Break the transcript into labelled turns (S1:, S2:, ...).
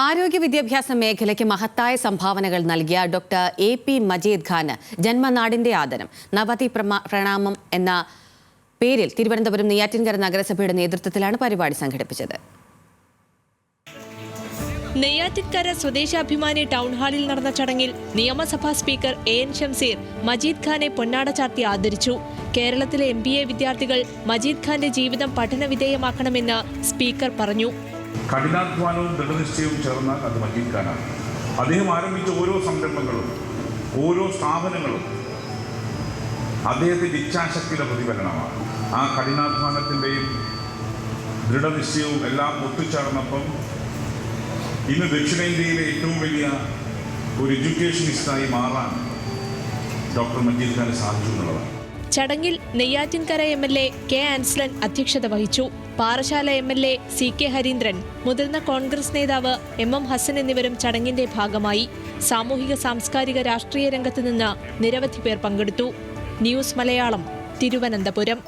S1: ആരോഗ്യ വിദ്യാഭ്യാസ മേഖലയ്ക്ക് മഹത്തായ സംഭാവനകൾ നൽകിയ ഡോക്ടർ എ.പി. മജീദ് ഖാന് ജന്മനാടിന്റെ ആദരം നവതി പ്രണാമം എന്ന പേരിൽ തിരുവനന്തപുരം നെയ്യാറ്റിൻകര നഗരസഭയുടെ നേതൃത്വത്തിലാണ് പരിപാടി സംഘടിപ്പിച്ചത്.
S2: നെയ്യാറ്റിൻകര സ്വദേശാഭിമാനി ടൗൺ ഹാളിൽ നടന്ന ചടങ്ങിൽ നിയമസഭാ സ്പീക്കർ എ.എൻ. ഷംസീർ മജീദ് ഖാനെ പൊന്നാട ചാർത്തി ആദരിച്ചു. കേരളത്തിലെ MBA വിദ്യാർത്ഥികൾ മജീദ് ഖാന്റെ ജീവിതം പഠനവിധേയമാക്കണമെന്ന് സ്പീക്കർ പറഞ്ഞു.
S3: കഠിനാധ്വാനവും ദൃഢനിശ്ചയവും ചേർന്നാൽ അത് മജീദ് ഖാനാണ്. അദ്ദേഹം ആരംഭിച്ച ഓരോ സംരംഭങ്ങളും ഓരോ സ്ഥാപനങ്ങളും അദ്ദേഹത്തിൻ്റെ ഇച്ഛാശക്തിയുടെ പ്രതിഫലനമാണ്. ആ കഠിനാധ്വാനത്തിൻ്റെയും ദൃഢനിശ്ചയവും എല്ലാം ഒത്തുചേർന്നപ്പം ഇന്ന് ദക്ഷിണേന്ത്യയിലെ ഏറ്റവും വലിയ ഒരു എഡ്യൂക്കേഷനിസ്റ്റായി മാറാൻ ഡോക്ടർ മജീദ് ഖാന് സാധിച്ചു എന്നുള്ളതാണ്.
S2: ചടങ്ങിൽ നെയ്യാറ്റിൻകര MLA കെ ആൻസ്ലൻ അധ്യക്ഷത വഹിച്ചു. പാറശാല MLA CK ഹരീന്ദ്രൻ, മുതിർന്ന കോൺഗ്രസ് നേതാവ് MM ഹസൻ എന്നിവരും ചടങ്ങിന്റെ ഭാഗമായി. സാമൂഹിക സാംസ്കാരിക രാഷ്ട്രീയ രംഗത്ത് നിന്ന് നിരവധി പേർ പങ്കെടുത്തു. ന്യൂസ് മലയാളം, തിരുവനന്തപുരം.